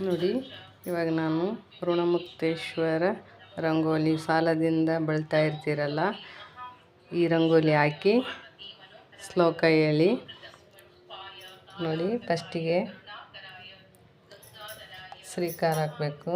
ನೋಡಿ, ಇವಾಗ ನಾನು ಋಣಮುಕ್ತೇಶ್ವರ ರಂಗೋಲಿ ಸಾಲದಿಂದ ಬೆಳ್ತಾ ಇರ್ತೀರಲ್ಲ, ಈ ರಂಗೋಲಿ ಹಾಕಿ ಶ್ಲೋಕ ಹೇಳಿ. ನೋಡಿ, ಫಸ್ಟಿಗೆ ಶ್ರೀಕಾರ ಹಾಕಬೇಕು.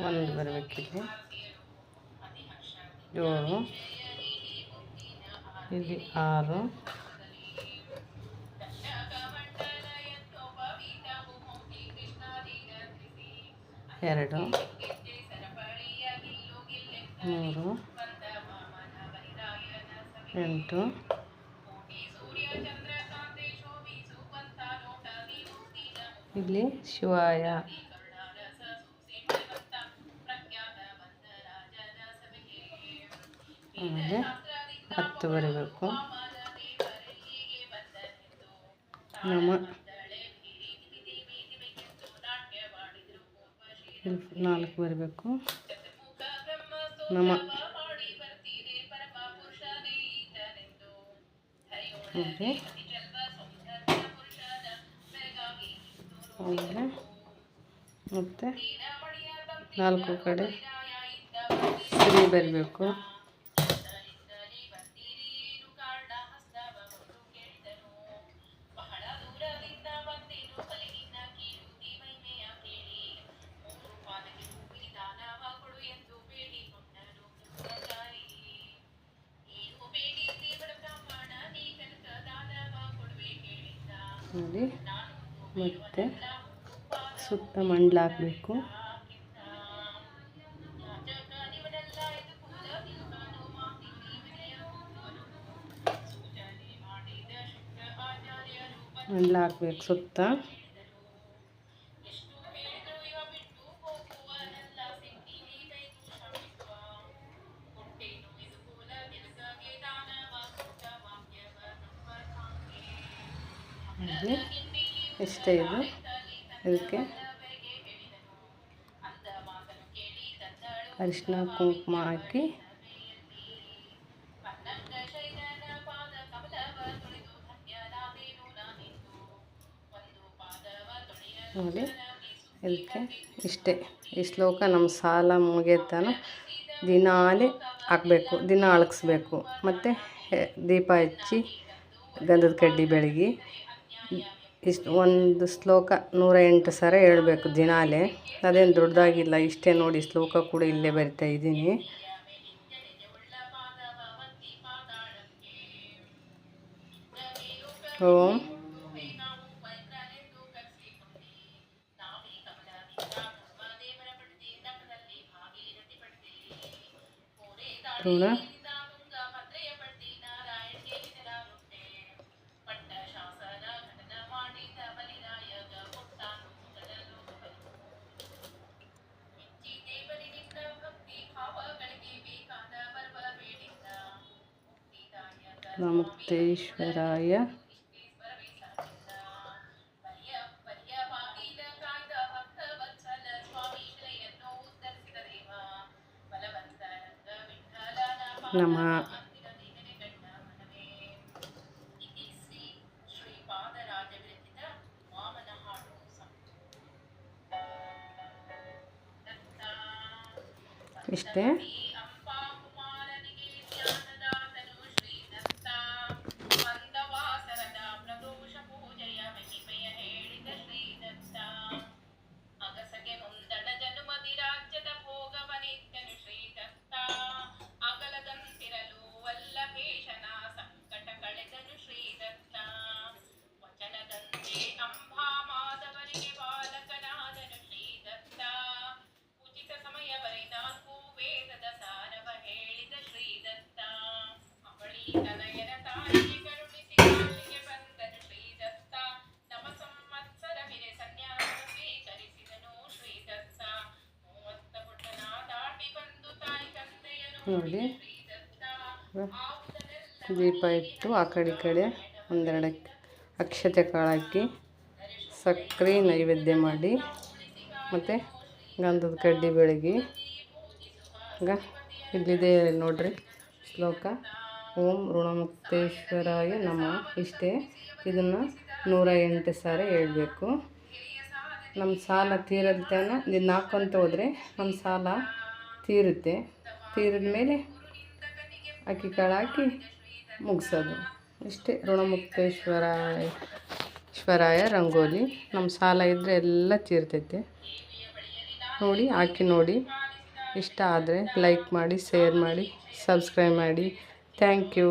ಒಂದು ಬರಬೇಕಿಲ್ಲಿ 7, ಇಲ್ಲಿ 6, ಎರಡು, 3, 8, ಇಲ್ಲಿ ಶಿವಾಯ. ಆಮೇಲೆ 10 ಬರಬೇಕು. ನಮ 4 ಬರಬೇಕು. ನಮ ಆಮೇಲೆ ಮತ್ತು 4 ಕಡೆ ಶ್ರೀ ಬರಬೇಕು. ನೋಡಿ, ಮತ್ತು ಸುತ್ತ ಮಂಡಲ ಹಾಕಬೇಕು. ಮಂಡಲ ಹಾಕ್ಬೇಕು ಸುತ್ತ. ಇಷ್ಟೇ ಇದು. ಇದಕ್ಕೆ ಅರಿಶಿನ ಕುಂಕುಮ ಹಾಕಿ ನೋಡಿ, ಇದಕ್ಕೆ ಇಷ್ಟೇ. ಈ ಶ್ಲೋಕ ನಮ್ಮ ಸಾಲ ಮುಗಿಯತನ ದಿನಾಲೇ ಹಾಕಬೇಕು, ದಿನ ಅಳಗಿಸ್ಬೇಕು. ಮತ್ತು ದೀಪ ಹಚ್ಚಿ ಗಂಧದ ಕಡ್ಡಿ ಬೆಳಗಿ ಇಷ್ಟು ಒಂದು ಶ್ಲೋಕ 108 ಸಲ ಹೇಳಬೇಕು ದಿನಾಲೇ. ಅದೇನು ದೊಡ್ಡದಾಗಿಲ್ಲ, ಇಷ್ಟೇ. ನೋಡಿ, ಶ್ಲೋಕ ಕೂಡ ಇಲ್ಲೇ ಬರಿತಾ ಇದ್ದೀನಿ. ಓಂ ಋಣ ಋಣಮುಕ್ತೇಶ್ವರಾಯ ನಮಃ. ಇಷ್ಟೇ. ನೋಡಿ, ದೀಪ ಇಟ್ಟು ಆ ಕಡೆ ಈ ಕಡೆ ಒಂದೆರಡು ಅಕ್ಷತೆ ಕಾಳು ಹಾಕಿ ಸಕ್ಕರೆ ನೈವೇದ್ಯ ಮಾಡಿ ಮತ್ತು ಗಂಧದ ಕಡ್ಡಿ ಬೆಳಗಿ ಈಗ ಇಲ್ಲಿದೆ ನೋಡ್ರಿ ಶ್ಲೋಕ. ಓಂ ಋಣಮುಕ್ತೇಶ್ವರಾಯ ನಮಃ. ಇಷ್ಟೇ. ಇದನ್ನು 108 ಸಾರಿ ಹೇಳಬೇಕು. ನಮ್ಮ ಸಾಲ ತೀರಲ್ತನ ಇದನ್ನು ಹಾಕ್ಕೊಂತ ಹೋದರೆ ನಮ್ಮ ಸಾಲ ತೀರುತ್ತೆ. ತೀರಿದ ಮೇಲೆ ಅಕ್ಕಿ ಕಾಳು ಹಾಕಿ ಮುಗಿಸೋದು. ಇಷ್ಟೇ ಋಣಮುಕ್ತೇಶ್ವರಾಯ ರಂಗೋಲಿ. ನಮ್ಮ ಸಾಲ ಇದ್ದರೆ ಎಲ್ಲ ತೀರ್ತೈತೆ. ನೋಡಿ, ಹಾಕಿ ನೋಡಿ. ಇಷ್ಟ ಆದರೆ ಲೈಕ್ ಮಾಡಿ, ಶೇರ್ ಮಾಡಿ, ಸಬ್ಸ್ಕ್ರೈಬ್ ಮಾಡಿ. Thank you.